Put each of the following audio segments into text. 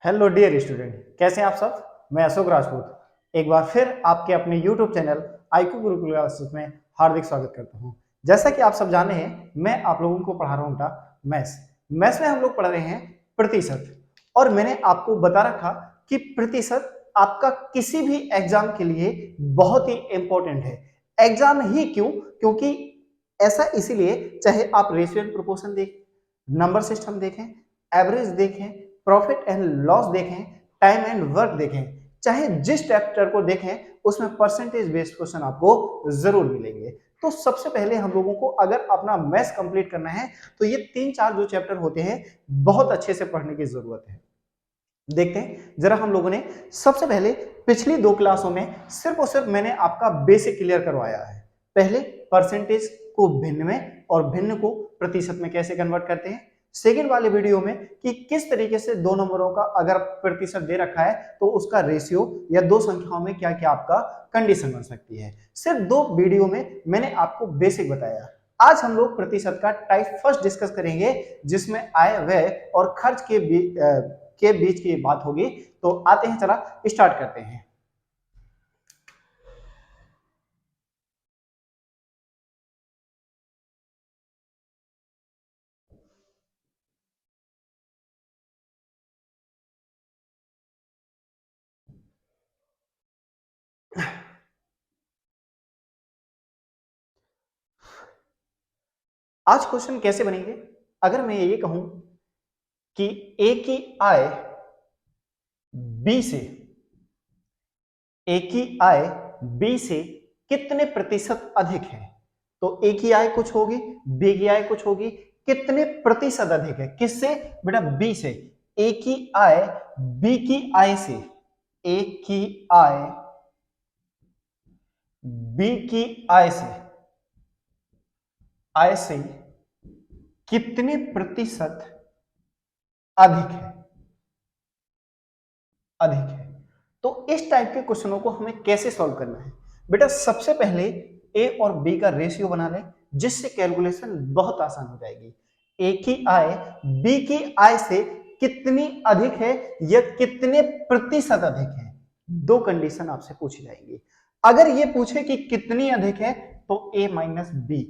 Hello dear student, कैसे हैं आप सब। मैं अशोक राजपूत एक बार फिर आपके अपने YouTube channel IQ Gurukul classes में हार्दिक स्वागत करता हूं। जैसा कि आप सब जाने हैं, मैं आप लोगों को पढ़ा रहा हूं बेटा मैथ्स। मैथ्स में हम लोग पढ़ रहे हैं प्रतिशत, और मैंने आपको बता रखा कि प्रतिशत आपका किसी भी एग्जाम के लिए बहुत ही इंपॉर्टेंट है। एग्जाम ही क्यों? क्योंकि ऐसा इसीलिए, चाहे आप रेशियो एंड प्रोपोर्शन देखें, नंबर सिस्टम देखें, एवरेज देखें, प्रॉफिट एंड लॉस देखें, टाइम एंड वर्क देखें, चाहे जिस चैप्टर को देखें उसमें परसेंटेज बेस्ड क्वेश्चन आपको जरूर मिलेंगे। तो सबसे पहले हम लोगों को अगर अपना मैथ्स कंप्लीट करना है तो ये 3-4 जो चैप्टर होते हैं बहुत अच्छे से पढ़ने की जरूरत है। देखते हैं जरा हम लोगों ने सबसे पहले पिछली 2 क्लासों में सिर्फ और सिर्फ मैंने आपका बेसिक क्लियर करवाया है। पहले परसेंटेज को भिन्न में और भिन्न को प्रतिशत में कैसे कन्वर्ट करते हैं। सेकेंड वाले वीडियो में कि किस तरीके से दो नंबरों का अगर प्रतिशत दे रखा है तो उसका रेशियो या दो संख्याओं में क्या क्या आपका कंडीशन बन सकती है। सिर्फ 2 वीडियो में मैंने आपको बेसिक बताया। आज हम लोग प्रतिशत का टाइप फर्स्ट डिस्कस करेंगे, जिसमें आय व्यय और खर्च के बीच की बात होगी। तो आते हैं, चला स्टार्ट करते हैं। आज क्वेश्चन कैसे बनेंगे? अगर मैं ये कहूं कि ए की आय बी से ए की आय बी से कितने प्रतिशत अधिक है, तो ए की आय कुछ होगी, बी की आय कुछ होगी, कितने प्रतिशत अधिक है किससे बेटा? बी से। ए की आय बी की आय से, ए की आय बी की आय से कितने प्रतिशत अधिक है, अधिक है। तो इस टाइप के क्वेश्चनों को हमें कैसे सॉल्व करना है बेटा? सबसे पहले ए और बी का रेशियो बना लें, जिससे कैलकुलेशन बहुत आसान हो जाएगी। ए की आय बी की आय से कितनी अधिक है या कितने प्रतिशत अधिक है, दो कंडीशन आपसे पूछी जाएंगी। अगर ये पूछे कि कितनी अधिक है तो ए माइनस बी,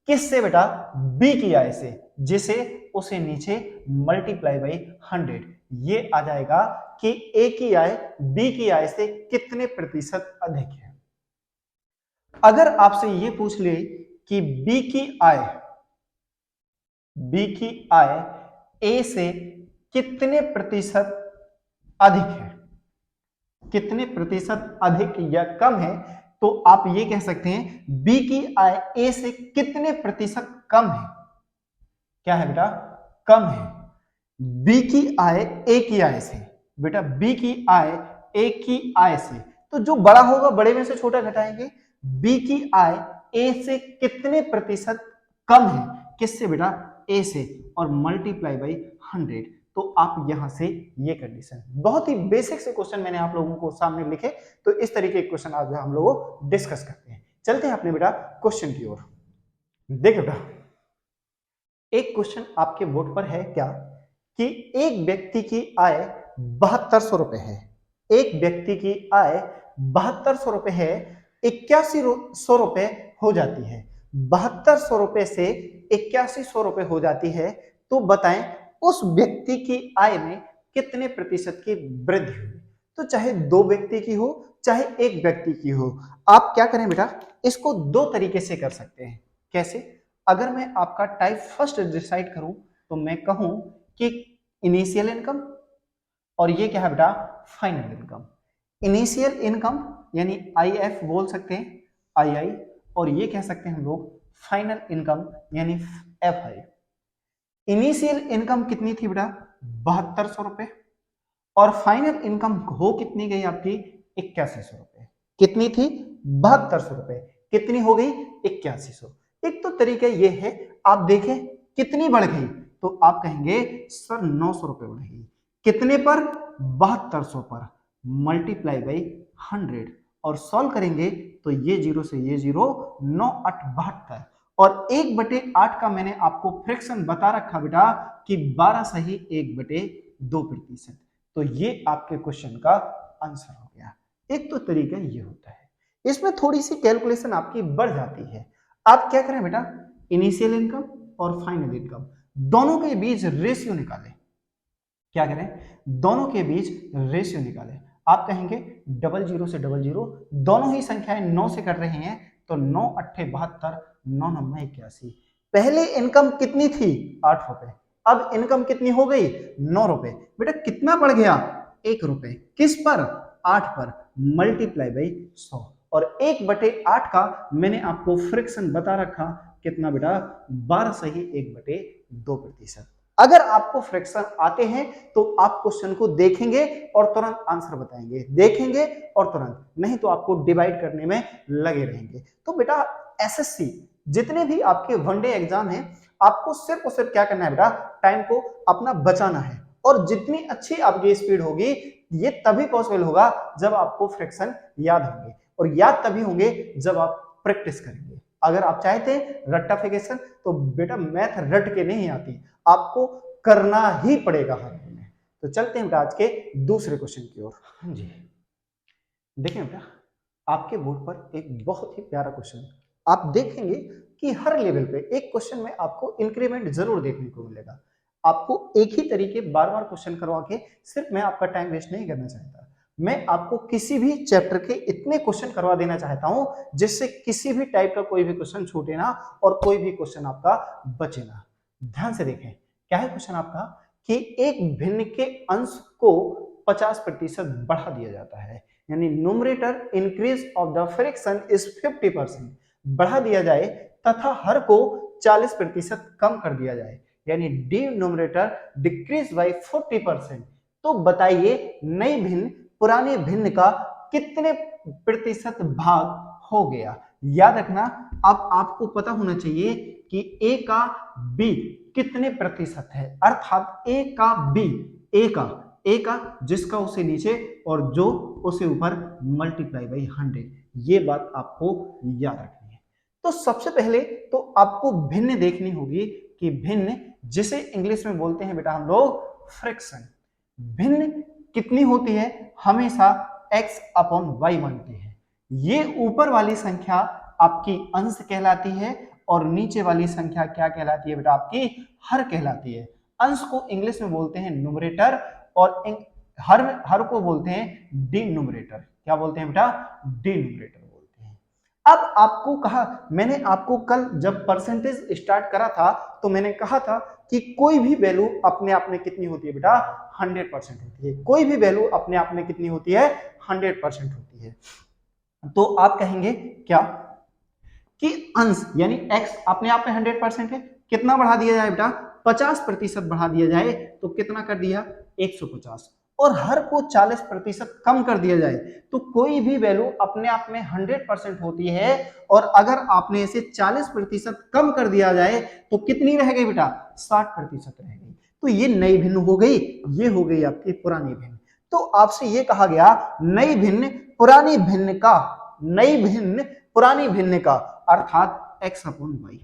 किससे बेटा? बी की आय से, जिसे उसे नीचे मल्टीप्लाई बाई 100, ये आ जाएगा कि ए की आय बी की आय से कितने प्रतिशत अधिक है। अगर आपसे ये पूछ ले कि बी की आय ए से कितने प्रतिशत अधिक है, कितने प्रतिशत अधिक या कम है, तो आप ये कह सकते हैं बी की आय ए से कितने प्रतिशत कम है। क्या है बेटा? कम है। बी की आय ए की आय से, बेटा बी की आय ए की आय से, तो जो बड़ा होगा बड़े में से छोटा घटाएंगे। बी की आय ए से कितने प्रतिशत कम है, किससे बेटा? ए से, और मल्टीप्लाई बाई 100। तो आप यहां से ये कंडीशन, बहुत ही बेसिक से क्वेश्चन मैंने आप लोगों को सामने लिखे, तो इस तरीके के क्वेश्चन आज हम लोग डिस्कस करते हैं। चलते हैं अपने बेटा क्वेश्चन की ओर। देखो बेटा, एक क्वेश्चन आपके बोर्ड पर है क्या कि एक व्यक्ति की आय 7200 रुपए है, एक व्यक्ति की आय 7200 रुपए है, 8100 रुपए हो जाती है, 7200 रुपए से 8100 रुपए हो जाती है। तो बताएं उस व्यक्ति की आय में कितने प्रतिशत की वृद्धि हुई। तो चाहे दो व्यक्ति की हो चाहे एक व्यक्ति की हो, आप क्या करें बेटा? इसको दो तरीके से कर सकते हैं। कैसे? अगर मैं आपका टाइप फर्स्ट डिसाइड करूं तो मैं कहूं कि इनिशियल इनकम, और ये क्या है बेटा? Final income. इनिशियल इनकम यानी आई एफ बोल सकते हैं, आई आई, और ये कह सकते हैं हम लोग फाइनल इनकम यानी एफ आई। इनिशियल इनकम कितनी थी बेटा? 7200 रुपए, और फाइनल इनकम हो कितनी गई आपकी? 8100 रुपए। कितनी थी? 7200 रुपए। कितनी हो गई? 8100। एक तो तरीका ये है, आप देखें कितनी बढ़ गई, तो आप कहेंगे सर 900 रुपए बढ़ गई। कितने पर? 7200 पर, मल्टीप्लाई बाई 100, और सॉल्व करेंगे तो ये जीरो से ये जीरो, 9 8 72, और 1/8 का मैंने आपको फ्रैक्शन बता रखा बेटा कि 12 सही 1/2%। तो ये आपके क्वेश्चन का आंसर हो गया। एक तो तरीका ये होता है, इसमें थोड़ी सी कैलकुलेशन आपकी बढ़ जाती है। आप क्या करें बेटा, इनिशियल इनकम और फाइनल इनकम दोनों के बीच रेशियो निकालें। क्या करें, दोनों के बीच रेशियो निकालें। आप कहेंगे 00 से 00, दोनों ही संख्याएं 9 से कर रही हैं, तो 9 अट्ठे 72, 9 9 81। पहले इनकम कितनी थी, 8 रुपए, अब इनकम कितनी हो गई, 9 रुपए। बेटा कितना बढ़ गया, 1 रुपए। किस पर, 8 पर, मल्टीप्लाई बाई 100। और 1/8 का मैंने आपको फ्रिक्शन बता रखा, कितना बेटा, 12 सही 1/2%। अगर आपको फ्रैक्शन आते हैं तो आप क्वेश्चन को देखेंगे और तुरंत आंसर बताएंगे, देखेंगे और तुरंत, नहीं तो आपको डिवाइड करने में लगे रहेंगे। तो बेटा एसएससी जितने भी आपके वनडे एग्जाम हैं, आपको सिर्फ और सिर्फ क्या करना है बेटा, टाइम को अपना बचाना है। और जितनी अच्छी आपकी स्पीड होगी, ये तभी पॉसिबल होगा जब आपको फ्रैक्शन याद होंगे, और याद तभी होंगे जब आप प्रैक्टिस करेंगे। अगर आप चाहते हैं रट्टाफिकेशन, तो बेटा मैथ रट के नहीं आती, आपको करना ही पड़ेगा हर में। तो चलते हैं आज के दूसरे क्वेश्चन की ओर। हाँ जी, देखिए बेटा, आपके बोर्ड पर एक बहुत ही प्यारा क्वेश्चन, आप देखेंगे कि हर लेवल पे एक क्वेश्चन में आपको इंक्रीमेंट जरूर देखने को मिलेगा। आपको एक ही तरीके बार बार क्वेश्चन करवा के सिर्फ मैं आपका टाइम वेस्ट नहीं करना चाहता, मैं आपको किसी भी चैप्टर के इतने क्वेश्चन करवा देना चाहता हूं जिससे किसी भी टाइप का कोई भी क्वेश्चन छूटे ना और कोई भी क्वेश्चन आपका बचे ना। ध्यान से देखें, क्या है क्वेश्चन आपका, कि एक भिन्न के अंश को 50% बढ़ा दिया जाता है, यानी numerator increase of the fraction is 50%, बढ़ा दिया जाए तथा हर को 40% कम कर दिया जाए, यानी डिनोमिनेटर डिक्रीज बाय 40%। तो बताइए नई भिन्न पुराने भिन्न का कितने प्रतिशत भाग हो गया। याद रखना, अब आपको पता होना चाहिए कि ए का बी कितने प्रतिशत है, अर्थात ए का बी, ए का जिसका उसे नीचे और जो उसे ऊपर मल्टीप्लाई बाई 100, ये बात आपको याद रखनी है। तो सबसे पहले तो आपको भिन्न देखनी होगी कि भिन्न जिसे इंग्लिश में बोलते हैं बेटा हम लोग फ्रैक्शन, भिन्न कितनी होती है, हमेशा x अपॉन y बनती है। ये ऊपर वाली संख्या आपकी अंश कहलाती है और नीचे वाली संख्या क्या कहलाती है बेटा, आपकी हर कहलाती है। अंश को इंग्लिश में बोलते हैं न्यूमरेटर और हर को बोलते हैं डिनोमिनेटर। क्या बोलते हैं बेटा, डिनोमिनेटर बोलते हैं। अब आपको कहा, मैंने आपको कल जब परसेंटेज स्टार्ट करा था तो मैंने कहा था कि कोई भी वैल्यू अपने आप में कितनी होती है बेटा, 100% होती है। कोई भी वैल्यू अपने आप में कितनी होती है, 100% होती है। तो आप कहेंगे क्या कि अंश यानी x अपने आप में 100% है, कितना बढ़ा दिया जाए बेटा, 50% बढ़ा दिया जाए तो कितना कर दिया, 150। और हर को 40% कम कर दिया जाए तो कोई भी वैल्यू अपने आप में 100% होती है, और अगर आपने इसे 40% कम कर दिया जाए तो कितनी रह गई बेटा, 60% रह गई। तो ये नई भिन्न हो गई, ये हो गई आपकी पुरानी भिन्न। तो आपसे ये कहा गया नई भिन्न पुरानी भिन्न का, नई भिन्न पुरानी भिन्न का अर्थात x अपॉन वाई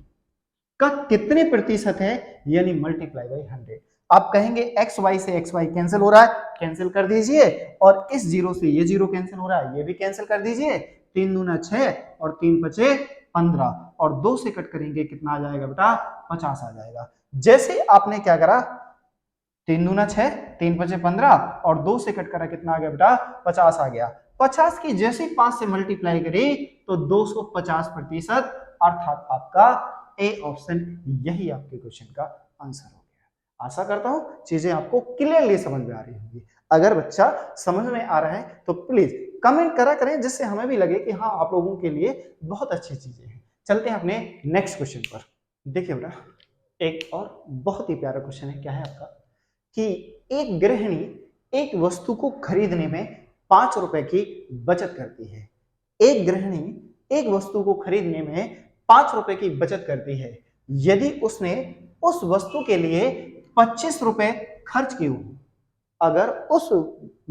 का कितने प्रतिशत है, यानी मल्टीप्लाई बाई 100। आप कहेंगे एक्स वाई से एक्स वाई कैंसिल हो रहा है, कैंसिल कर दीजिए, और इस जीरो से ये जीरो कैंसिल हो रहा है, ये भी कैंसिल कर दीजिए। 3 दूना 6 और 3 पचे 15, और 2 से कट करेंगे कितना आ जाएगा बेटा, 50 आ जाएगा। जैसे आपने क्या करा, 3 दूना 6, 3 पचे 15 और 2 से कट करा, कितना आ गया बेटा, 50 आ गया। 50 की जैसे 5 से मल्टीप्लाई करी तो 250%, अर्थात आपका ए ऑप्शन यही आपके क्वेश्चन का आंसर हो गया। आशा करता हूं चीजें आपको क्लियरली समझ में आ रही होंगी। अगर बच्चा समझ में आ रहा है तो प्लीज कमेंट करा करें, जिससे हमें भी लगे कि हाँ आप लोगों के लिए बहुत अच्छी चीजें हैं। चलते हैं अपने नेक्स्ट क्वेश्चन पर। देखिए बेटा, एक और बहुत ही प्यारा क्वेश्चन है। क्या है आपका, कि एक गृहिणी एक वस्तु को खरीदने में 5 रुपए की बचत करती है। एक गृहिणी एक वस्तु को खरीदने में 5 रुपए की बचत करती है। यदि उसने उस वस्तु के लिए 25 रुपए खर्च किए हो, अगर उस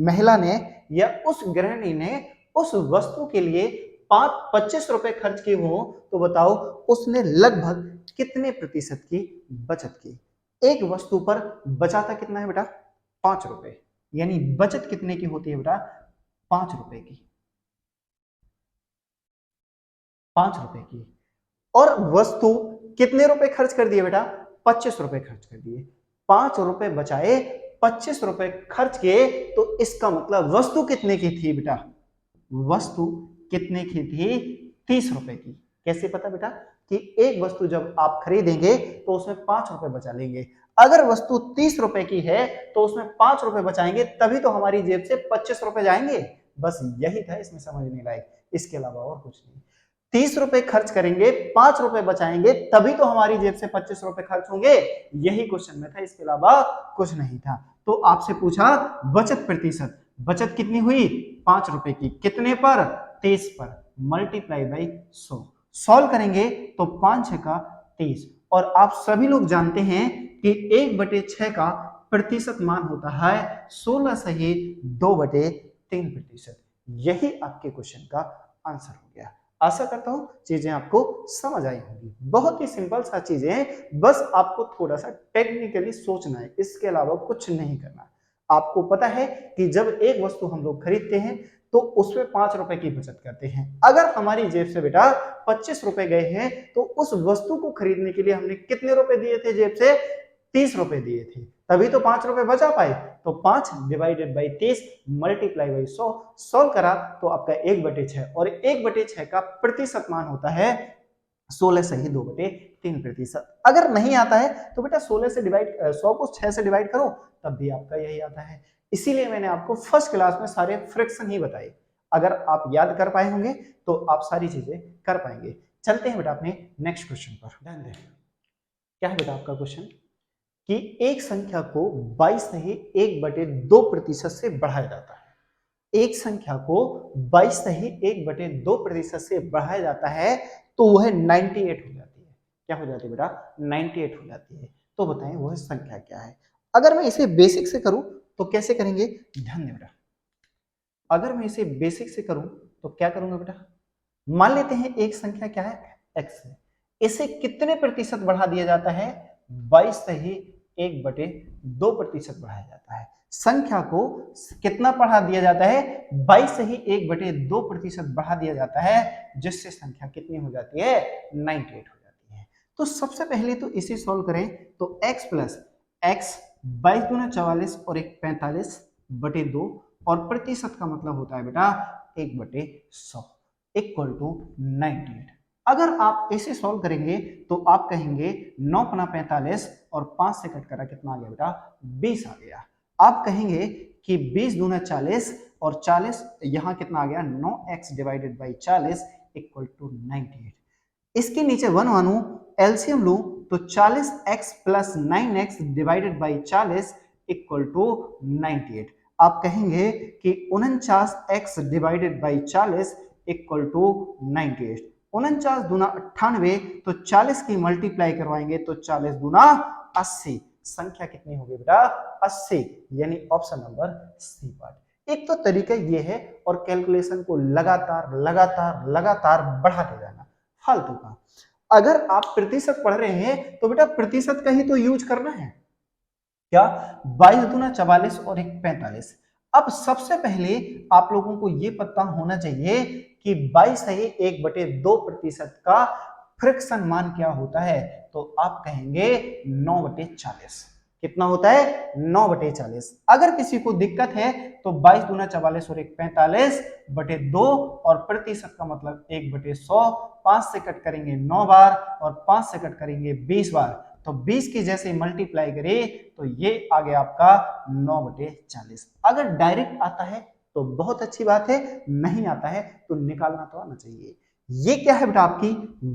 महिला ने या उस गृहिणी ने उस वस्तु के लिए 25 रुपए खर्च किए हो, तो बताओ उसने लगभग कितने प्रतिशत की बचत की। एक वस्तु पर बचाता कितना है बेटा, 5 रुपए। यानी बचत कितने की होती है बेटा? 5 रुपए की, 5 रुपए की। और वस्तु कितने रुपए खर्च कर दिए बेटा? 25 रुपए खर्च कर दिए। 5 रुपए बचाए, 25 रुपए खर्च किए, तो इसका मतलब वस्तु कितने की थी बेटा? वस्तु कितने की थी? 30 रुपए की। कैसे पता बेटा? कि एक वस्तु जब आप खरीदेंगे तो उसमें 5 रुपए बचा लेंगे। अगर वस्तु 30 रुपए की है तो उसमें 5 रुपए बचाएंगे, तभी तो हमारी जेब से 25 रुपए जाएंगे। बस यही था इसमें समझने लायक, इसके अलावा और कुछ नहीं। 30 रुपए खर्च करेंगे, 5 रुपए बचाएंगे, तभी तो हमारी जेब से 25 रुपए खर्च होंगे। यही क्वेश्चन में था, इसके अलावा कुछ नहीं था। तो आपसे पूछा बचत प्रतिशत, बचत कितनी हुई? 5 रुपए की। कितने पर? 30 पर। Multiply by 100। सॉल्व करेंगे तो 5 6 का 30। और आप सभी लोग जानते हैं कि 1/6 का प्रतिशत मान होता है 16 सही 2/3%। यही आपके क्वेश्चन का आंसर हो गया। आशा करता हूं चीजें आपको समझ आई होंगी। बहुत ही सिंपल सा चीजें हैं, बस आपको थोड़ा सा टेक्निकली सोचना है, इसके अलावा कुछ नहीं करना। आपको पता है कि जब एक वस्तु हम लोग खरीदते हैं तो उसमें 5 रुपए की बचत करते हैं। अगर हमारी जेब से बेटा 25 रुपए गए हैं तो उस वस्तु को खरीदने के लिए हमने कितने रुपए दिए थे? जेब से 30 रुपए दिए थे, तभी तो 5 रुपए बचा पाए। तो 5 divided by 30 multiply by 100। Solve करा तो आपका 1/6, और 1/6 का प्रतिशत मान होता है 16 सही 2/3%। अगर नहीं आता है तो बेटा 16 से डिवाइड 100 को 6 से डिवाइड करो, तब भी आपका यही आता है। इसीलिए मैंने आपको फर्स्ट क्लास में सारे फ्रैक्शन ही बताए। अगर आप याद कर पाए होंगे तो आप सारी चीजें कर पाएंगे। चलते हैं बेटा अपने नेक्स्ट क्वेश्चन पर। ध्यान दें, क्या है बेटा आपका क्वेश्चन? कि एक संख्या को 22 नहीं 1/2% से बढ़ाया जाता है। एक संख्या को 22 नहीं 1/2% से बढ़ाया जाता है तो वह 98 हो जाती है। क्या हो जाती है बेटा? 98 हो जाती है। तो बताएं वह संख्या क्या है? अगर मैं इसे बेसिक से करूं तो कैसे करेंगे? ध्यान दें बेटा, अगर मैं इसे बेसिक से करूं तो क्या करूंगा बेटा? मान लेते हैं एक संख्या क्या है? x है। इसे कितने प्रतिशत बढ़ा दिया जाता है? 22 से ही 1/2% बढ़ाया जाता है। संख्या को कितना बढ़ा दिया जाता है? 22 से ही 1/2% बढ़ा दिया जाता है, जिससे संख्या कितनी हो जाती है? 98 हो जाती है। तो सबसे पहले तो इसे सॉल्व करें तो x प्लस x 22 दूना 44 और 1 45/2, और प्रतिशत का मतलब होता है बेटा 1/100 इक्वल टू 98। अगर आप इसे सॉल्व करेंगे तो आप कहेंगे 9 × 45 और 5 से कट करा कितना आ गया बेटा? 20 आ गया। आप कहेंगे कि 20 दूना 40 और 40 यहाँ कितना आ गया? 9x divided by 40 equal to 98। इसके नीचे 1 मानू, एलसीएम लूं तो 40x plus 9x divided by 40 equal to 98। आप कहेंगे कि 49x divided by 40 equal to 98। 49 दूना 98, तो 40 की मल्टीप्लाई करवाएंगे तो 40 दूना 80। संख्या कितनी होगी बेटा? 80, यानी ऑप्शन नंबर सी पार्ट। एक तो तरीका ये है, और कैलकुलेशन को लगातार लगातार लगातार बढ़ाते जाना फालतू का। अगर आप प्रतिशत पढ़ रहे हैं तो बेटा प्रतिशत का ही तो यूज करना है। क्या? 22 दूना 44 और 1 45। अब सबसे पहले आप लोगों को यह पता होना चाहिए कि 22 है 1/2% का फ्रैक्शन मान क्या होता है? तो आप कहेंगे 9/40। कितना होता है? 9/40। अगर किसी को दिक्कत है तो 22 दूना 44 और 1 45/2, और प्रतिशत का मतलब 1/100। 5 से कट करेंगे 9 बार और 5 से कट करेंगे 20 बार, तो 20 की जैसे मल्टीप्लाई करें तो ये आ गया आपका 9/40। अगर डायरेक्ट आता है तो बहुत अच्छी बात है, नहीं आता है तो निकालना तो आना चाहिए। ये क्या है बेटा? आपकी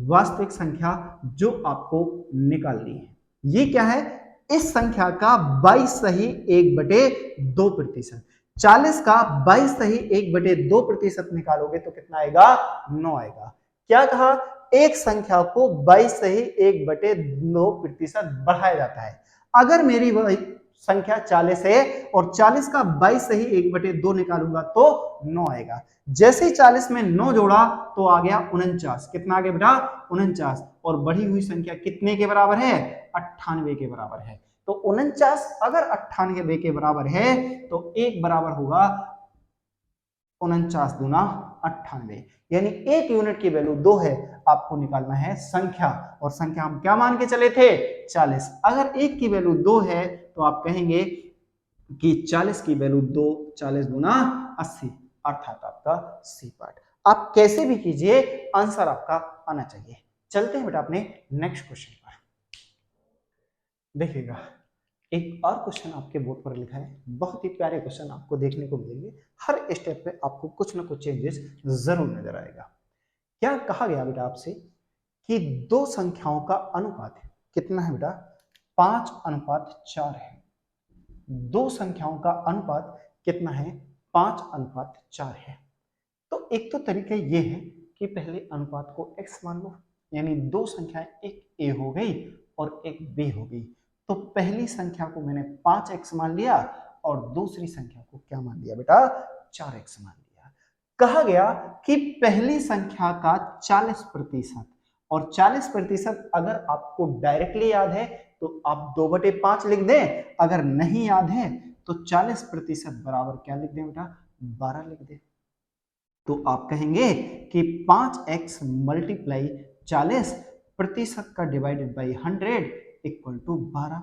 वास्तविक संख्या जो आपको निकालनी है। ये क्या है? इस संख्या का 22 सही 1/2%। 40 का 22 सही 1/2% निकालोगे तो कितना आएगा? 9 आएगा। क्या कहा? एक संख्या को 22 से ही 1/2% बढ़ाया जाता है। अगर मेरी वह संख्या 40 है और 40 का 22 से ही 1/2 निकालूंगा तो 9 आएगा। जैसे ही 40 में 9 जोड़ा तो आ गया 49। कितना आ गया बेटा? 49। और बढ़ी हुई संख्या कितने के बराबर है? 98 के बराबर है। तो 49 अगर 98 के बराबर है तो 1 बराबर होगा 49 दूना 98, यानी 1 यूनिट की वैल्यू 2 है। आपको निकालना है संख्या, और संख्या हम क्या मान के चले थे 40। अगर 1 की वैल्यू 2 है तो आप कहेंगे कि 40 की वैल्यू 2, 40 दूना 80, अर्थात आपका सी पार्ट। आप कैसे भी कीजिए आंसर आपका आना चाहिए। चलते हैं बेटा अपने नेक्स्ट क्वेश्चन पर। देखिएगा एक और क्वेश्चन आपके बोर्ड पर लिखा है, बहुत ही प्यारे क्वेश्चन आपको देखने को मिलेंगे। हर स्टेप पे आपको कुछ ना कुछ चेंजेस जरूर नजर आएगा। क्या कहा गया बेटा आपसे कि दो संख्याओं का अनुपात कितना है बेटा 5:4 है। दो संख्याओं का अनुपात कितना है 5:4 है। तो एक तो तरीका ये है कि पहले अनुपात को x मान लो, यानी दो संख्याएं एक a हो गई और एक b हो गई। तो पहली संख्या को मैंने 5x मान लिया और दूसरी संख्या को क्या मान लिया बेटा 4x मान लिया। कहा गया कि पहली संख्या का 40% और 40% अगर आपको डायरेक्टली याद है तो आप 2/5 लिख दें, अगर नहीं याद है तो 40% बराबर क्या लिख दें बेटा 12 लिख दें। तो आप कहेंगे कि 5x मल्टीप्लाई 40% का डिवाइडेड बाई 100 इक्वल टू 12।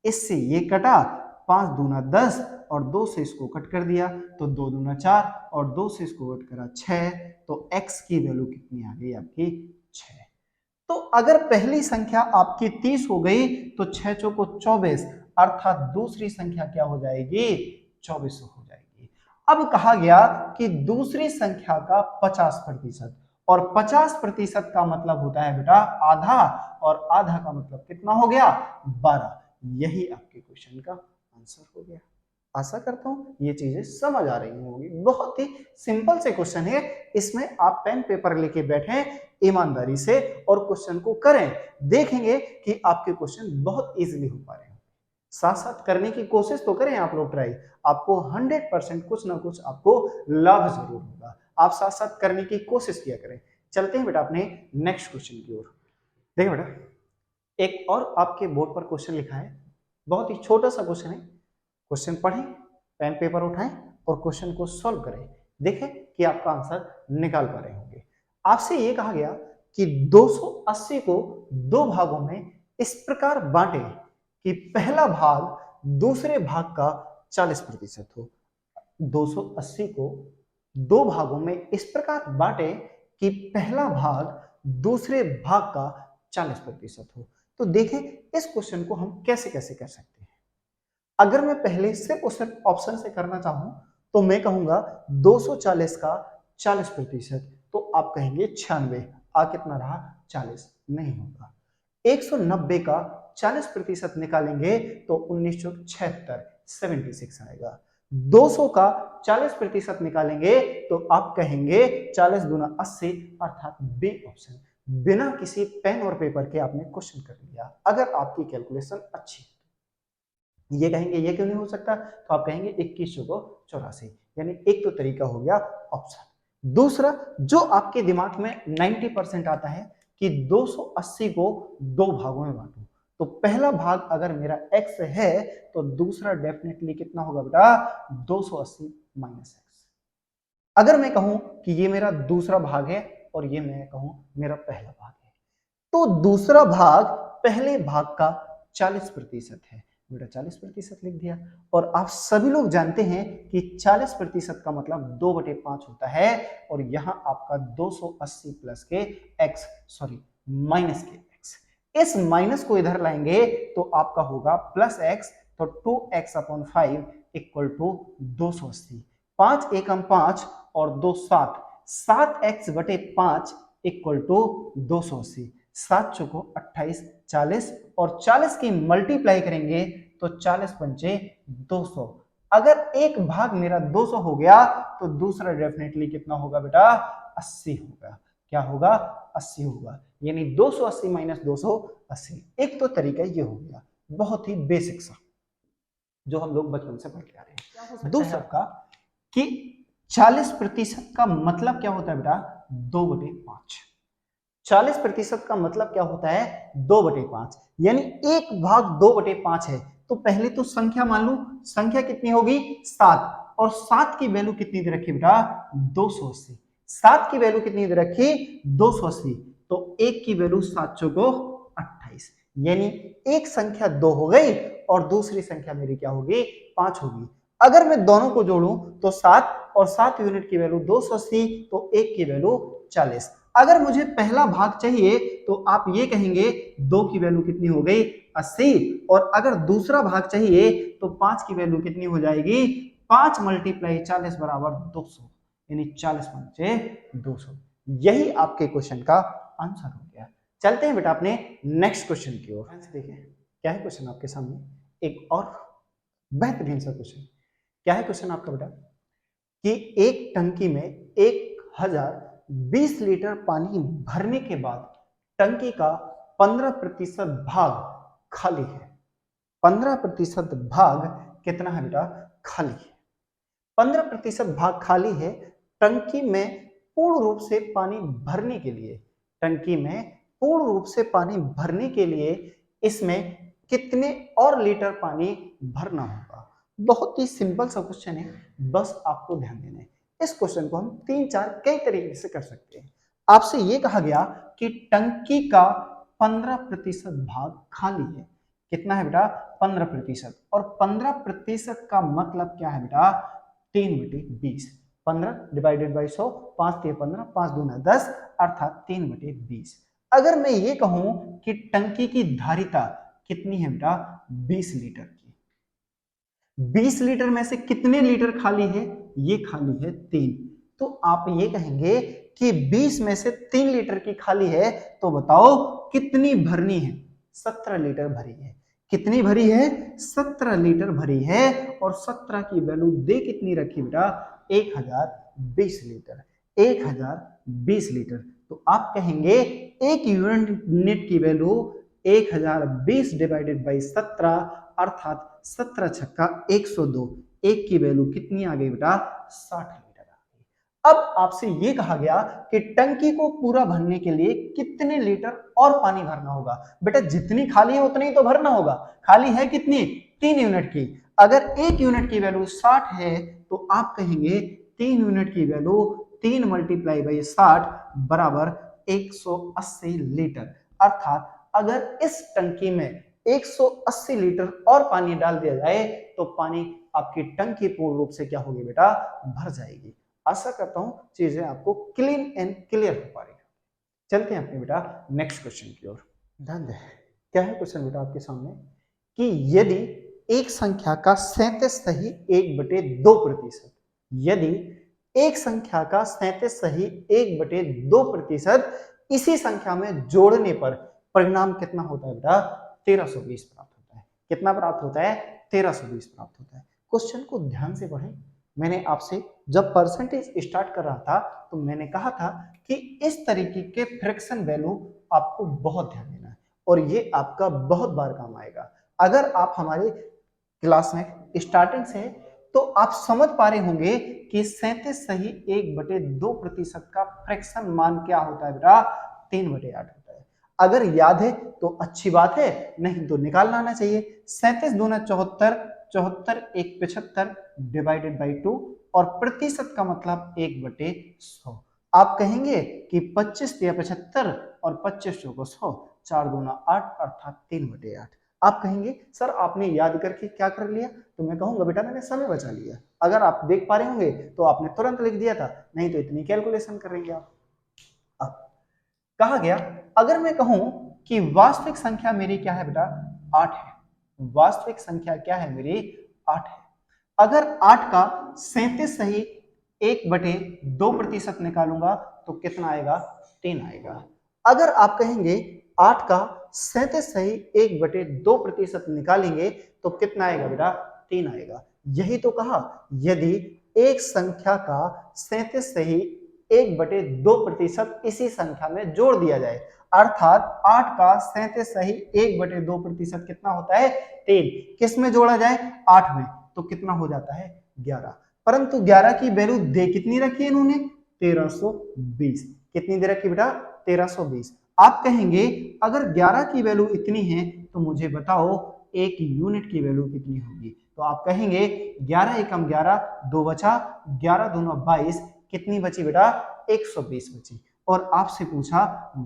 इससे ये कटा 5 दूना 10 और 2 से इसको कट कर दिया तो 2 दूना 4 और 2 से इसको कट करा 6, तो x की वैल्यू कितनी आ गई आपकी 6। तो अगर पहली संख्या आपकी 30 हो गई तो 6 चौको 24, अर्थात दूसरी संख्या क्या हो जाएगी 24 हो जाएगी। अब कहा गया कि दूसरी संख्या का 50%, और 50% का मतलब होता है बेटा आधा, और आधा का मतलब कितना हो गया 12। यही आपके क्वेश्चन का आंसर हो गया। आशा करता हूं ये चीजें समझ आ रही होंगी। बहुत ही सिंपल से क्वेश्चन है, इसमें आप पेन पेपर लेके बैठे ईमानदारी से और क्वेश्चन को करें, देखेंगे कि आपके क्वेश्चन बहुत इजीली हो पा रहे हैं। साथ साथ करने की कोशिश तो करें आप लोग ट्राई, आपको 100% कुछ ना कुछ आपको लाभ जरूर होगा। आप साथ साथ करने की कोशिश किया करें। चलते हैं बेटा अपने नेक्स्ट क्वेश्चन की ओर। देखिए बेटा एक और आपके बोर्ड पर क्वेश्चन लिखा है, बहुत ही छोटा सा क्वेश्चन है। क्वेश्चन पढ़ें, पेन पेपर उठाएं और क्वेश्चन को सॉल्व करें, देखें कि आपका आंसर निकाल पा रहे होंगे। आपसे यह कहा गया कि 280 को दो भागों में इस प्रकार बांटे कि पहला भाग दूसरे भाग का 40% हो। 280 को दो भागों में इस प्रकार बांटे कि पहला भाग दूसरे भाग का 40% हो। तो देखें इस क्वेश्चन को हम कैसे कैसे कर सकते हैं। अगर मैं पहले सिर्फ और सिर्फ ऑप्शन से करना चाहूं तो मैं कहूंगा 240 का 40%, तो आप कहेंगे 96, आ कितना रहा 40, नहीं होगा। 190 का 40% निकालेंगे तो 1976 76 आएगा। 200 का 40% निकालेंगे तो आप कहेंगे 40 दूना 80, अर्थात बी ऑप्शन। बिना किसी पेन और पेपर के आपने क्वेश्चन कर लिया। अगर आपकी कैलकुलेशन अच्छी, ये कहेंगे ये क्यों नहीं हो सकता, तो आप कहेंगे 21 को 84, यानी एक तो तरीका हो गया ऑप्शन। दूसरा जो आपके दिमाग में 90% आता है कि 280 को दो भागों में बांटूं, तो पहला भाग अगर मेरा x है तो दूसरा डेफिनेटली कितना होगा बेटा 280 माइनस एक्स। अगर मैं कहूं कि ये मेरा दूसरा भाग है और ये मैं कहूं मेरा पहला भाग है, तो दूसरा भाग पहले भाग का 40% है, बेटा 40% लिख दिया। और आप सभी लोग जानते हैं कि 40% का मतलब 2/5 होता है, और यहां आपका 280 प्लस के x, सॉरी माइनस के x, इस माइनस को इधर लाएंगे तो आपका होगा प्लस x, तो 2x/5 इक्वल टू 280। 5 एकम 5 और 2 7, 7x/5 इक्वल टू 280। 7 चौको 28, 40 और 40 की मल्टीप्लाई करेंगे तो 40 पंचे 200। अगर एक भाग मेरा 200 हो गया तो दूसरा डेफिनेटली कितना होगा बेटा 80 होगा। क्या होगा 80 होगा, यानी 280 माइनस 280। एक तो तरीका ये हो गया, बहुत ही बेसिक सा जो हम लोग बचपन से पढ़ के आ रहे हैं। दूसरा का कि 40% का मतलब क्या होता है बेटा 2/5। 40% का मतलब क्या होता है 2/5, यानी 1/2/5 है। तो पहले तो संख्या मान लू, संख्या कितनी होगी 7, और 7 की वैल्यू कितनी दे रखी बेटा 280। 7 की वैल्यू कितनी दे रखी 280, तो 1 की वैल्यू 7 चौको 28, यानी एक संख्या 2 हो गई और दूसरी संख्या मेरी क्या होगी 5 होगी। अगर मैं दोनों को जोड़ूं तो 7 और 7 यूनिट की वैल्यू 280, तो 1 की वैल्यू 40। अगर मुझे पहला भाग चाहिए तो आप ये कहेंगे 2 की वैल्यू कितनी हो गई 80, और अगर दूसरा भाग चाहिए तो 5 की वैल्यू कितनी हो जाएगी 5 × 40 बराबर 200, यानी 40 पंचे 200। यही आपके क्वेश्चन का आंसर हो गया। चलते हैं बेटा अपने नेक्स्ट क्वेश्चन की ओर। देखिए क्या है क्वेश्चन आपके सामने, एक और बेहतरीन सा क्वेश्चन। क्या है क्वेश्चन आपका बेटा कि एक टंकी में 1020 लीटर पानी भरने के बाद टंकी का 15% भाग खाली है। 15% भाग कितना है बेटा खाली है। 15% भाग खाली है। टंकी में पूर्ण रूप से पानी भरने के लिए, टंकी में पूर्ण रूप से पानी भरने के लिए इसमें कितने और लीटर पानी भरना होगा। बहुत ही सिंपल सा क्वेश्चन है, बस आपको ध्यान देना है। इस क्वेश्चन को हम 3-4 कई तरीके से कर सकते हैं। आपसे यह कहा गया कि टंकी का 15% भाग खाली है। कितना है बेटा 15%, और 15% का मतलब क्या है बेटा 3/20। 15 डिवाइडेड बाई 100, 5 × 15, 5 दूना 10, अर्थात 3/20। अगर मैं ये कहूं कि टंकी की धारिता कितनी है बेटा 20 लीटर की, 20 लीटर में से कितने लीटर खाली है, ये खाली है 3। तो आप ये कहेंगे कि 20 में से 3 लीटर की खाली है, तो बताओ कितनी भरनी है। 17 लीटर भरी है। कितनी भरी है 17 लीटर भरी है, और 17 की वैल्यू दे कितनी रखी बेटा 1020 लीटर। 1020 लीटर, तो आप कहेंगे एक यूनिट की वैल्यू 1020 डिवाइडेड बाई 17, अर्थात 17 छक्का 102। एक की वैल्यू कितनी आ गई बेटा 60 लीटर आ गई। अब आपसे यह कहा गया कि टंकी को पूरा भरने के लिए कितने लीटर और पानी भरना होगा। बेटा जितनी खाली है उतनी तो भरना होगा। खाली है कितनी 3 यूनिट की। अगर 1 यूनिट की वैल्यू 60 है, तो आप कहेंगे 3 यूनिट की वैल्यू 3 × 60 बराबर 180 लीटर। अर्थात अगर इस टंकी में 180 लीटर और पानी डाल दिया जाए तो पानी आपकी टंकी पूर्ण रूप से क्या होगी बेटा भर जाएगी। आशा करता हूं चीजें आपको क्लीन एंड क्लियर हो पा रही है। चलते हैं अपने बेटा नेक्स्ट क्वेश्चन की ओर। ध्यान दें क्या है क्वेश्चन बेटा आपके सामने कि यदि एक संख्या का 37 सही 1/2%, यदि एक संख्या का 37 सही 1/2% इसी संख्या में जोड़ने पर परिणाम कितना होता है बेटा 1320 प्राप्त होता है। कितना प्राप्त होता है 1320 प्राप्त होता है। क्वेश्चन को ध्यान से पढ़ें। मैंने आपसे जब परसेंटेज स्टार्ट कर रहा था तो मैंने कहा था कि इस तरीके के फ्रैक्शन वैल्यू आपको बहुत ध्यान देना है, और ये आपका बहुत बार काम आएगा। अगर आप हमारे क्लास में स्टार्टिंग से तो आप समझ पा रहे होंगे कि 37 सही 1/2% का फ्रैक्शन मान क्या होता है बेटा 3/8 होता है। अगर याद है तो अच्छी बात है, नहीं तो निकालना आना चाहिए। 37 दूना 74, 74 1 75 डिवाइडेड बाई 2, और प्रतिशत का मतलब 1/100। आप कहेंगे कि 25 × 75 और 25 चौको 100, 4 दूना 8, अर्थात 3/8। आप कहेंगे सर आपने याद करके क्या कर लिया, तो मैं कहूंगा बेटा मैंने समय बचा लिया। अगर आप देख पा रहे होंगे तो आपने तुरंत लिख दिया था, नहीं तो इतनी कैलकुलेशन करेंगे आप। अब कहा गया अगर मैं कहूं कि वास्तविक संख्या मेरी क्या है बेटा 8 है। वास्तविक संख्या क्या है मेरी 8 है। अगर 8 का 37 सही 1/2% निकालूंगा तो कितना आएगा 3 आएगा। अगर आप कहेंगे 8 का 37 सही 1/2% निकालेंगे तो कितना आएगा बेटा 3 आएगा। यही तो कहा यदि एक संख्या का 37 सही 1/2% इसी संख्या में जोड़ दिया जाए, अर्थात 8 का 37 सही 1/2% कितना होता है 3। किस में जोड़ा जाए 8 में, तो कितना हो जाता है 11। परंतु 11 की वैल्यू दे कितनी रखी है इन्होंने 1320। कितनी दे रखी बेटा 1320। आप कहेंगे अगर 11 की वैल्यू इतनी है तो मुझे बताओ एक यूनिट की वैल्यू कितनी होगी। तो आप कहेंगे 11 एकम 11, 2 बचा, 11 दूना 22, कितनी बची बेटा 120 बची। और आपसे पूछा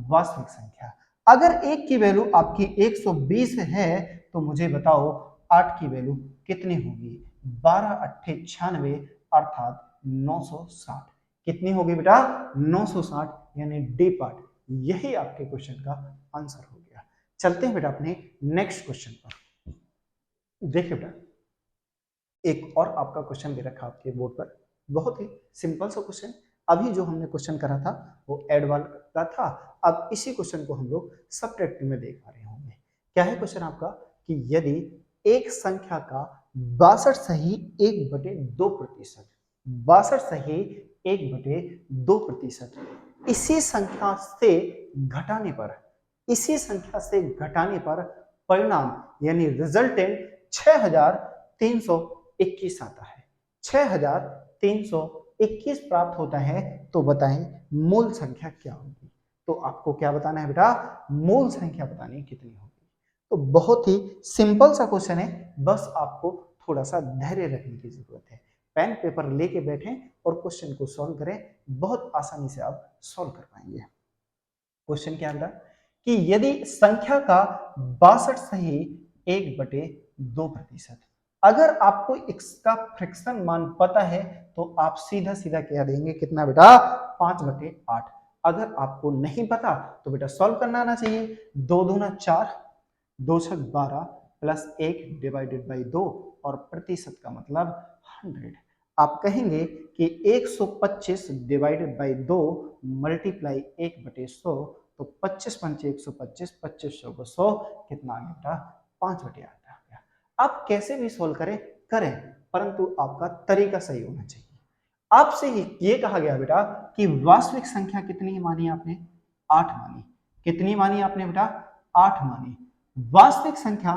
वास्तविक संख्या, अगर एक की वैल्यू आपकी 120 है तो मुझे बताओ 8 की वैल्यू कितनी होगी। 12 अट्ठे 96 अर्थात 960। कितनी होगी बेटा 960, यानी डी पार्ट। यही आपके क्वेश्चन का आंसर हो गया। चलते हैं बेटा अपने नेक्स्ट क्वेश्चन पर। देखिए बेटा एक और आपका क्वेश्चन दे रखा आपके बोर्ड पर, बहुत ही सिंपल सा क्वेश्चन। अभी जो हमने क्वेश्चन करा था वो एड वाला था, अब इसी क्वेश्चन को हम लोग सब्ट्रैक्टिव में देख पा रहे होंगे। क्या है क्वेश्चन आपका कि यदि एक संख्या का 62 सही 1/2%, 62 सही 1/2% इसी संख्या से घटाने पर, इसी संख्या से घटाने पर परिणाम यानी रिजल्टेंट 6321 आता है, 6321 प्राप्त होता है, तो बताएं मूल संख्या क्या होगी। तो आपको क्या बताना है बेटा, मूल संख्या बतानी कितनी होगी। तो बहुत ही सिंपल सा क्वेश्चन है, बस आपको थोड़ा सा धैर्य रखने की जरूरत है। पेन पेपर लेके बैठें और क्वेश्चन को सॉल्व करें, बहुत आसानी से आप सॉल्व कर पाएंगे। क्वेश्चन क्या बेटा कि यदि संख्या का 62 सही 1/2%, अगर आपको इसका फ्रैक्शन मान पता है तो आप सीधा सीधा क्या देंगे, कितना बेटा 5/8। अगर आपको नहीं पता तो बेटा सॉल्व करना आना चाहिए। 2 दूना 4, 2 छक 12 प्लस 1 डिवाइडेड बाई 2 और प्रतिशत का मतलब 100। आप कहेंगे कि 125 डिवाइडेड बाई 2 मल्टीप्लाई 1/100, तो 25 पंचे 125, 25 100 100, कितना आ गया बेटा 5/8 आ गया। आप कैसे भी सोल्व करें करें, परंतु आपका तरीका सही होना चाहिए। आपसे ये कहा गया बेटा कि वास्तविक संख्या कितनी मानी आपने, 8 मानी। कितनी मानी आपने बेटा 8 मानी। वास्तविक संख्या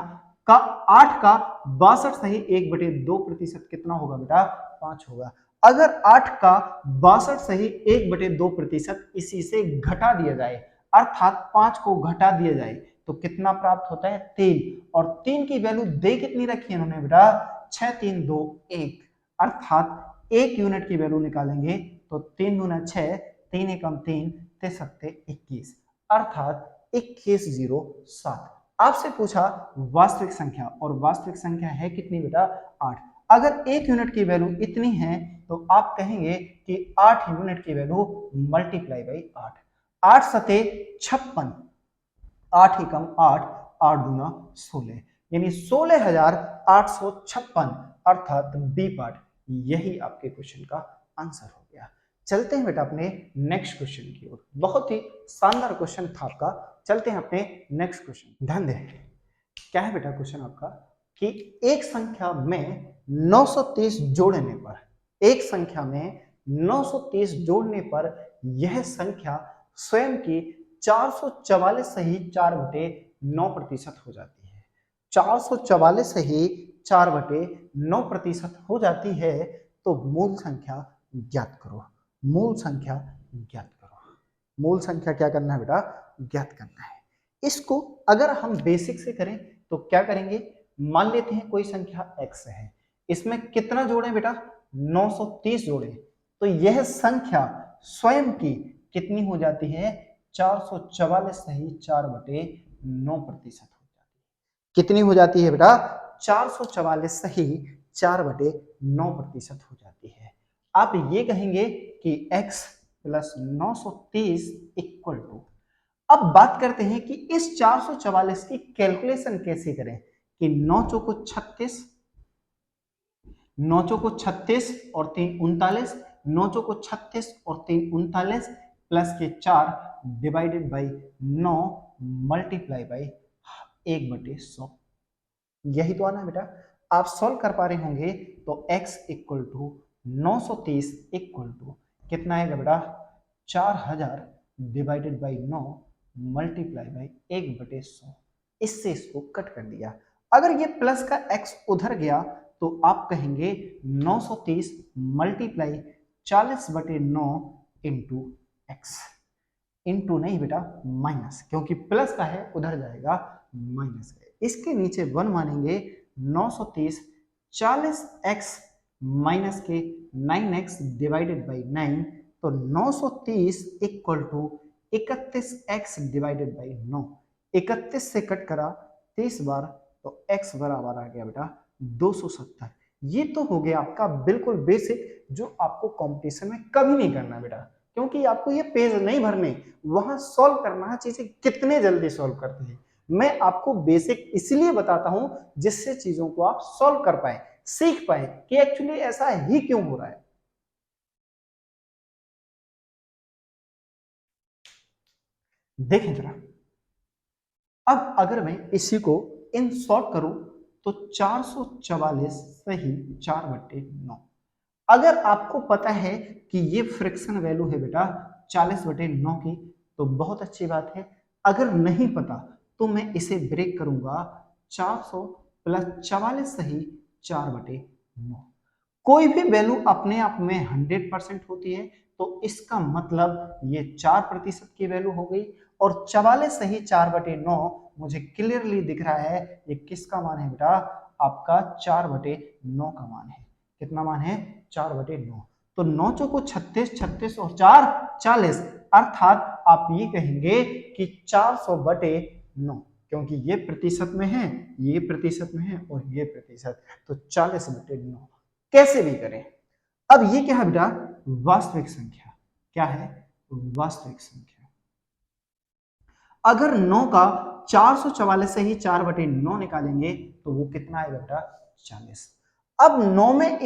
का 8 का 62 सही 1/2% कितना होगा बेटा 5 होगा। अगर 8 का 62 सही 1/2% इसी से घटा दिया जाए, अर्थात 5 को घटा दिया जाए, तो कितना प्राप्त होता है 3। और 3 की वैल्यू दे कितनी रखी है इन्होंने बेटा 6 3 2 1, अर्थात 1 यूनिट की वैल्यू निकालेंगे तो 3 दूना 6, 3 एकम 3, 3 सत्ते 21, अर्थात 2107। आपसे पूछा वास्तविक संख्या, और वास्तविक संख्या है कितनी बेटा 8। अगर 1 यूनिट की वैल्यू इतनी है तो आप कहेंगे कि 8 यूनिट की वैल्यू मल्टीप्लाई बाई 8। 8 सते 56, 8 एकम 8, 8 दूना 16, यानी 16,856, अर्थात बी पार्ट। यही आपके क्वेश्चन का आंसर हो गया। चलते हैं बेटा अपने नेक्स्ट क्वेश्चन की ओर। बहुत ही शानदार क्वेश्चन था आपका। चलते हैं अपने नेक्स्ट क्वेश्चन। ध्यान दें क्या है बेटा क्वेश्चन आपका कि एक संख्या में 930 जोड़ने पर, एक संख्या में 930 जोड़ने पर यह संख्या स्वयं की 444 सही 4/9% हो जाती है। 444 सही 4/9% हो जाती है, तो मूल संख्या ज्ञात करो। मूल संख्या ज्ञात करो। मूल संख्या क्या करना है बेटा ज्ञात करना है। इसको अगर हम बेसिक से करें तो क्या करेंगे, मान लेते हैं कोई संख्या x है, इसमें कितना जोड़े बेटा 930 जोड़े, तो यह संख्या स्वयं की कितनी हो जाती है 444 सही 4/9% हो जाती है। कितनी हो जाती है बेटा 444 सही 4/9% हो जाती है। आप ये कहेंगे कि x प्लस 930 इक्वल टू, अब बात करते हैं कि इस 444 की कैलकुलेशन कैसे करें कि 9 चौको 36, 9 चौको 36 और 3 39, 9 चौको 36 और 3 39 प्लस के 4 डिवाइडेड बाई 9 मल्टीप्लाई बाई 1/100। यही तो आना बेटा। आप सॉल्व कर पा रहे होंगे तो x equal to 930 equal to कितना आएगा बेटा 4000 डिवाइडेड बाई 9 मल्टीप्लाई बाई 1/100। इससे इसको कट कर दिया। अगर ये प्लस का x उधर गया तो आप कहेंगे 930 मल्टीप्लाई 40/9 इंटू एक्स, इंटू नहीं बेटा माइनस, क्योंकि प्लस का है उधर जाएगा माइनस का। इसके नीचे 1 मानेंगे 930 40x माइनस के 9x डिवाइडेड बाई 9, तो 930 equal to 31x divided by 9। 31 से कट करा 30 बार तो x बराबर आ गया बेटा 270। ये तो हो गया आपका बिल्कुल बेसिक, जो आपको कंपटीशन में कभी नहीं करना बेटा, क्योंकि आपको ये पेज नहीं भरने, वहां सॉल्व करना है चीजें कितने जल्दी सॉल्व करते हैं। मैं आपको बेसिक इसलिए बताता हूं जिससे चीजों को आप सॉल्व कर पाए, सीख पाए कि एक्चुअली ऐसा ही क्यों हो रहा है। देखें जरा, अब अगर मैं इसी को इन शॉर्ट करूं तो 444 सही 4/9। अगर आपको पता है कि ये फ्रिक्शन वैल्यू है बेटा 40/9 की तो बहुत अच्छी बात है। अगर नहीं पता तो मैं इसे ब्रेक करूंगा 400 प्लस 44 सही 4/9। कोई भी वैल्यू अपने आप में 100% होती है तो इसका मतलब ये 4% की वैल्यू हो गई, और 44 सही 4/9 मुझे क्लियरली दिख रहा है ये किसका मान है बेटा, आपका 4/9 का मान है। कितना मान है 4/9। तो 9 चौको 36, 36 और 4 40, अर्थात आप ये कहेंगे कि 400/9, क्योंकि ये प्रतिशत में है, ये प्रतिशत में है और ये प्रतिशत, तो 40/9 कैसे भी करें। अब ये क्या है बेटा, वास्तविक संख्या। क्या है, वास्तविक संख्या। अगर 9 का 444 से ही 4/9 निकालेंगे तो वो कितना आएगा बेटा 40। अब 9 में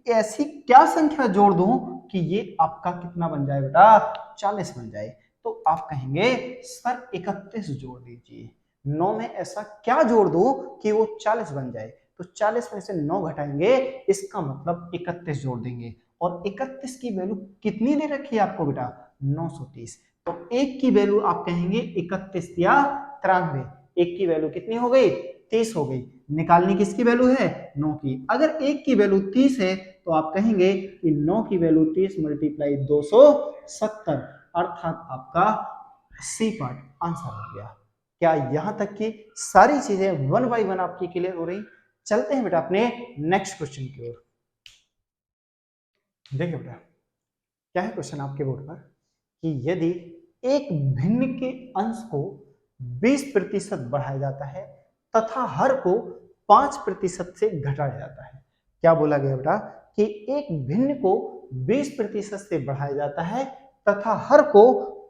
ऐसी क्या संख्या जोड़ दूं कि ये आपका कितना बन जाए बेटा 40 बन जाए, तो आप कहेंगे सर 31 जोड़ दीजिए। 9 में ऐसा क्या जोड़ दूं कि वो 40 बन जाए, तो 40 में से 9 घटाएंगे, इसका मतलब 31 जोड़ देंगे। और 31 की वैल्यू कितनी दे रखी है आपको बेटा 930, तो एक की वैल्यू आप कहेंगे 31 या 93। एक की वैल्यू कितनी हो गई 30 हो गई। निकालनी किसकी वैल्यू है 9 की। अगर एक की वैल्यू 30 है तो आप कहेंगे कि 9 की वैल्यू 30 मल्टीप्लाई 270, अर्थात आपका सी पार्ट आंसर हो गया। क्या यहां तक की सारी चीजें वन बाय वन आपकी क्लियर हो रही। चलते हैं बेटा अपने नेक्स्ट क्वेश्चन की ओर। देखिए बेटा क्या है क्वेश्चन आपके बोर्ड पर कि यदि एक भिन्न के अंश को 20% बढ़ाया जाता है तथा हर को 5% से घटाया जाता है। क्या बोला गया बेटा कि एक भिन्न को 20% से बढ़ाया जाता है तथा हर को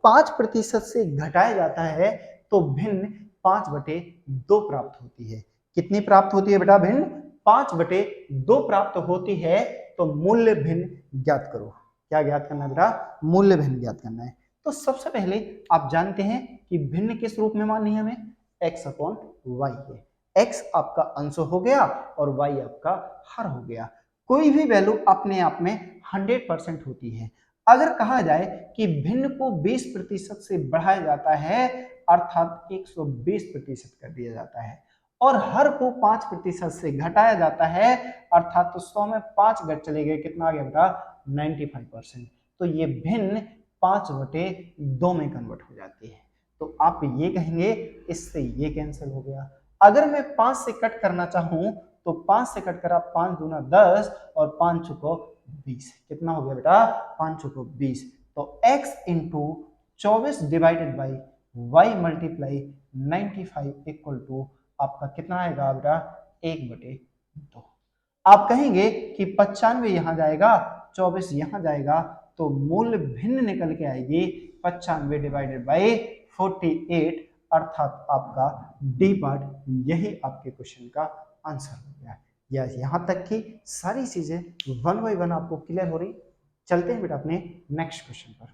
5% से घटाया जाता है, तो भिन्न 5/2 प्राप्त होती है। कितनी प्राप्त होती है बेटा भिन्न 5/2 प्राप्त होती है। तो मूल्य भिन्न ज्ञात करो। क्या ज्ञात करना है बेटा, मूल्य भिन्न ज्ञात करना है। तो सबसे पहले आप जानते हैं कि भिन्न किस रूप में माननी है हमें, x/y है। x आपका अंश हो गया और y आपका हर हो गया। कोई भी वैल्यू अपने आप में 100% होती है। अगर कहा जाए कि भिन्न को 20% से बढ़ाया जाता है, अर्थात 120% कर दिया जाता है, और हर को 5% से घटाया जाता है, अर्थात तो 100 में 5 घट चले गए, कितना आ गया बेटा 95%, तो ये भिन्न 5/2 में कन्वर्ट हो जाती है। तो आप ये कहेंगे इससे ये कैंसिल हो गया। अगर मैं 5 से कट करना चाहूं तो 5 से कट करा 5 दूना 10 और 5 चौको 20, कितना हो गया बेटा 5 चौको 20। तो x into 24 divided by y multiply 95 equal to आपका कितना आएगा बेटा 1/2। आप कहेंगे कि 95 यहां जाएगा 24 यहां जाएगा, तो मूल्य भिन्न निकल के आएगी 95 डिवाइडेड बाई 48, अर्थात आपका डी पार्ट यही आपके क्वेश्चन का आंसर हो गया। या यहां तक कि सारी चीजें वन बाय वन आपको क्लियर हो रही। चलते हैं बेटा अपने नेक्स्ट क्वेश्चन पर।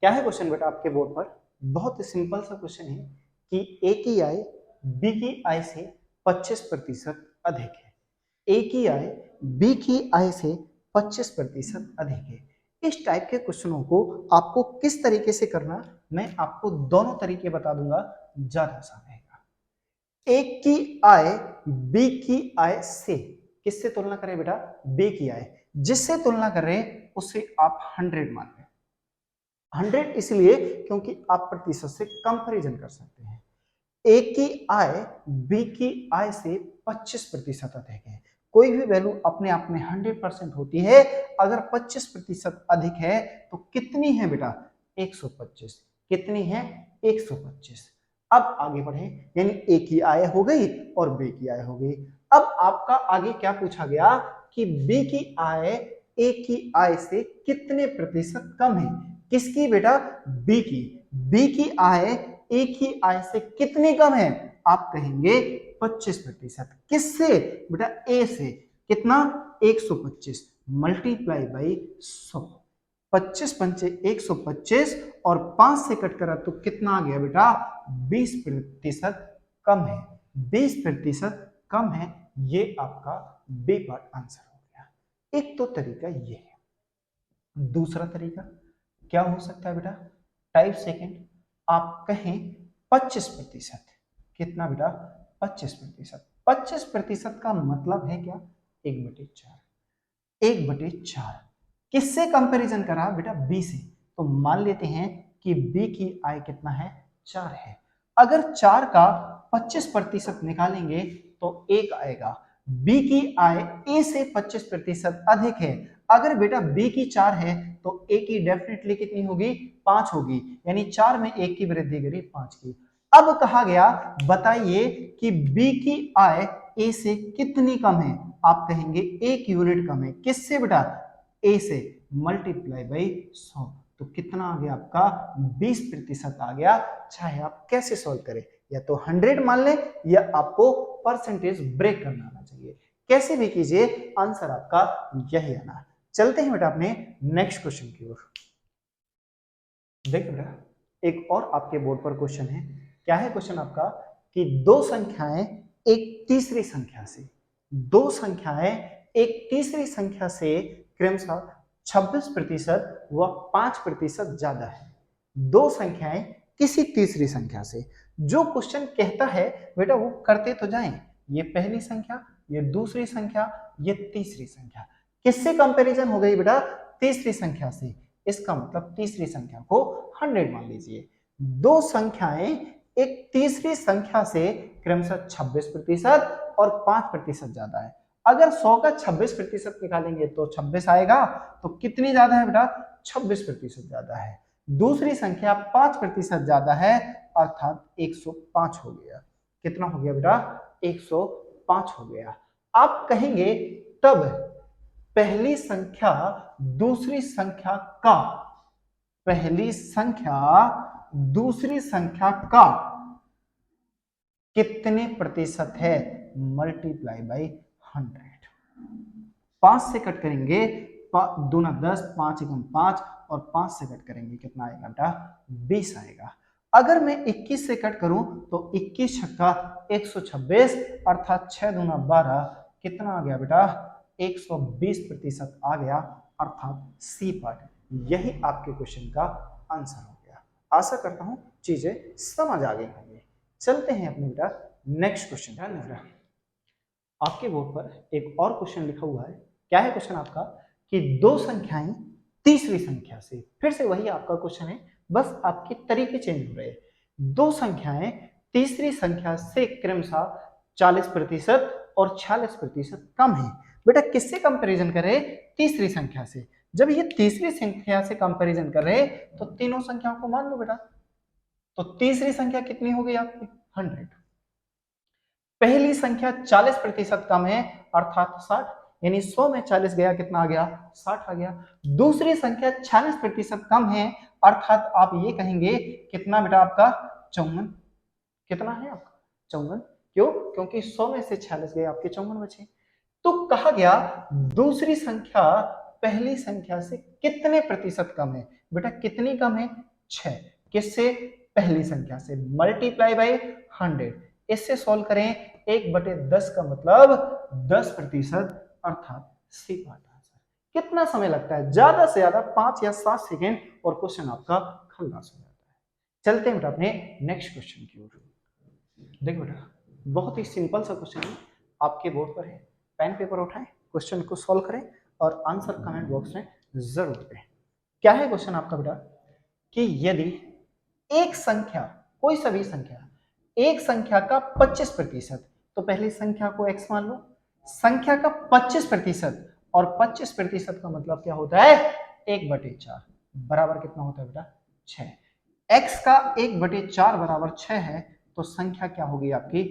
क्या है क्वेश्चन बेटा आपके बोर्ड पर, बहुत ही सिंपल सा क्वेश्चन है कि ए की आय बी की आय से 25% अधिक है। ए की आय बी की आय से 25% अधिक है। इस टाइप के क्वेश्चनों को आपको किस तरीके से करना, मैं आपको दोनों तरीके बता दूंगा, ज्यादा आसान रहेगा। ए की आय बी की आय से, किससे तुलना करें बेटा बी की आय, जिससे तुलना कर रहे हैं उसे आप 100 मान लें। 100 इसलिए क्योंकि आप प्रतिशत से कंपैरिजन कर सकते हैं। ए की आय बी की आय से 25% अधिक है। कोई भी वैल्यू अपने आप में 100% होती है, अगर 25% अधिक है तो कितनी है बेटा? 125। कितनी है? 125। अब आगे बढ़े, यानी ए की आय हो गई और बी की आय हो गई। अब आपका आगे क्या पूछा गया कि बी की आय ए की आय से कितने प्रतिशत कम है? किसकी बेटा? बी की। बी की आय ए की आय से कितनी कम है? आप कहेंगे 25%। किससे बेटा? ए से। कितना? 125 मल्टीप्लाई बाई 100। 25 पंचे 125 और 5 से कट करा तो कितना आ गया बेटा? 20% कम है। 20% कम है। ये आपका बी पार्ट आंसर हो गया। एक तो तरीका ये है। दूसरा तरीका क्या हो सकता है बेटा? टाइप सेकेंड, आप कहें 25%। कितना बेटा? 25%। 25% का मतलब है क्या? 1/4। 1/4 किससे कंपैरिजन करा बेटा? बी से। तो मान लेते हैं कि बी की आय कितना है? 4 है। अगर 4 का 25% निकालेंगे तो 1 आएगा। बी की आय ए से 25% अधिक है। अगर बेटा बी की 4 है तो ए की डेफिनेटली कितनी होगी? 5 होगी। यानी 4 में 1 की वृद्धि करी 5 की। अब कहा गया बताइए कि बी की आय ए से कितनी कम है? आप कहेंगे 1 यूनिट कम है। किससे बेटा? ए से। Multiply by 100। तो कितना आ गया आपका? 20% आ गया। चाहे आप कैसे सॉल्व करें, या तो 100 मान लें या आपको परसेंटेज ब्रेक करना आना चाहिए। कैसे भी कीजिए, आंसर आपका यही आना। चलते हैं बेटा अपने नेक्स्ट क्वेश्चन की ओर। देखिए बेटा, एक और आपके बोर्ड पर क्वेश्चन है। क्या है क्वेश्चन आपका? कि दो संख्याएं एक तीसरी संख्या से, दो संख्याएं एक तीसरी संख्या से क्रमशः 26% व 5% ज्यादा है। दो संख्याएं किसी तीसरी संख्या से। जो क्वेश्चन कहता है बेटा वो करते तो जाएं। ये पहली संख्या, ये दूसरी संख्या, ये तीसरी संख्या। किससे कंपैरिजन हो गई बेटा? तीसरी संख्या से। इसका मतलब तीसरी संख्या को 100 मान लीजिए। दो संख्याएं एक तीसरी संख्या से क्रमशः 26% और 5% ज्यादा है। अगर 100 का 26% निकालेंगे तो 26 आएगा। तो कितनी ज्यादा है बेटा? 26% ज्यादा है। दूसरी संख्या 5% ज्यादा है, अर्थात 105 हो गया। कितना हो गया बेटा? 105 हो गया। आप कहेंगे तब पहली संख्या दूसरी संख्या का, पहली संख्या दूसरी संख्या का कितने प्रतिशत है? Multiply by 100। 5 से कट करेंगे, 2 10, 5 एकम 5 और 5 से कट करेंगे कितना आएगा बेटा? 20 आएगा। अगर मैं 21 से कट करूं तो 21 छक्का 126, अर्थात 6 दूना 12। कितना आ गया बेटा? 120% आ गया, अर्थात सी पार्ट। यही आपके क्वेश्चन का आंसर हो गया। आशा करता हूं चीजें समझ आ गई होंगी। चलते हैं अपने बेटा नेक्स्ट क्वेश्चन। ध्यान रखना, आपके बोर्ड पर एक और क्वेश्चन लिखा हुआ है। क्या है क्वेश्चन आपका? कि दो संख्याएं तीसरी संख्या से, फिर से वही आपका क्वेश्चन है, बस आपके तरीके चेंज हो रहे हैं। दो संख्याएं तीसरी संख्या से क्रमशः 40% और 46% कम है। बेटा किससे कंपैरिजन करें? तीसरी संख्या से। जब ये तीसरी संख्या से कंपैरिजन कर रहे तो तीनों संख्याओं को मान लो बेटा। तो तीसरी संख्या कितनी हो गई आपकी? 100। पहली संख्या 40% कम है, अर्थात 60। यानी 100 में 40 गया, कितना आ गया? 60 आ गया। दूसरी संख्या 46% कम है, अर्थात आप ये कहेंगे कितना बेटा आपका? 54। कितना है आपका? 54। क्यों? क्योंकि 100 में से 46 गए, आपके 54 बचे। तो कहा गया दूसरी संख्या पहली संख्या से कितने प्रतिशत कम है? बेटा कितनी कम है? 6। किससे? पहली संख्या से। Multiply by 100। इससे सॉल्व करें, 1/10 का मतलब 10%, अर्थात सी पार्ट आंसर। कितना समय लगता है? ज्यादा से ज्यादा 5 या 7 सेकेंड और क्वेश्चन आपका खल्लास हो जाता है। चलते हैं बेटा अपने नेक्स्ट क्वेश्चन की ओर। देखो बेटा, बहुत ही सिंपल सा क्वेश्चन है, आपके बोर्ड पर है। पेन पेपर उठाएं, क्वेश्चन को सॉल्व करें और आंसर कमेंट बॉक्स में जरूर दें। क्या है क्वेश्चन आपका बेटा? कि यदि एक संख्या, कोई सा भी संख्या, एक संख्या का 25%, तो पहले संख्या को x मान लो, संख्या का 25% और 25% का मतलब क्या होता है 1/4 बराबर कितना होता है बेटा 6। x का 1/4 बराबर 6 है तो संख्या क्या होगी आपकी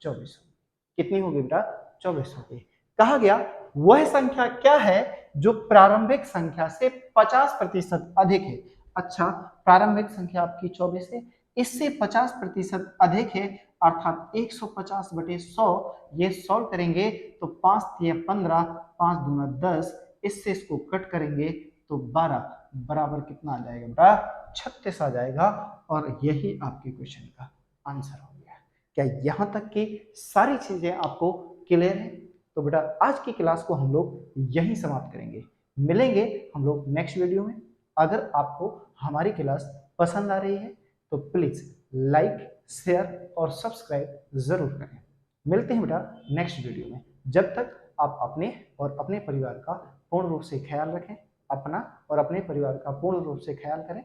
24 होगी। कितनी होगी बेटा 24 होगी। कहा गया वह संख्या क्या है जो प्रारंभिक संख्या से 50% अधिक है। अच्छा, प्रारंभिक संख्या आपकी 24 है, इससे 50% अधिक है अर्थात 150/100। ये सॉल्व करेंगे तो 5 × 15, 5 दूना 10, इससे इसको कट करेंगे तो 12 बराबर कितना आ जाएगा बेटा 36 आ जाएगा। और यही आपके क्वेश्चन का आंसर हो गया। क्या यहाँ तक की सारी चीजें आपको क्लियर है? तो बेटा आज की क्लास को हम लोग यहीं समाप्त करेंगे। मिलेंगे हम लोग नेक्स्ट वीडियो में। अगर आपको हमारी क्लास पसंद आ रही है तो प्लीज लाइक, शेयर और सब्सक्राइब जरूर करें। मिलते हैं बेटा नेक्स्ट वीडियो में। जब तक आप अपने और अपने परिवार का पूर्ण रूप से ख्याल रखें, अपना और अपने परिवार का पूर्ण रूप से ख्याल करें।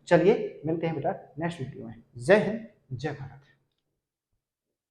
चलिए मिलते हैं बेटा नेक्स्ट वीडियो में। जय हिंद, जय भारत।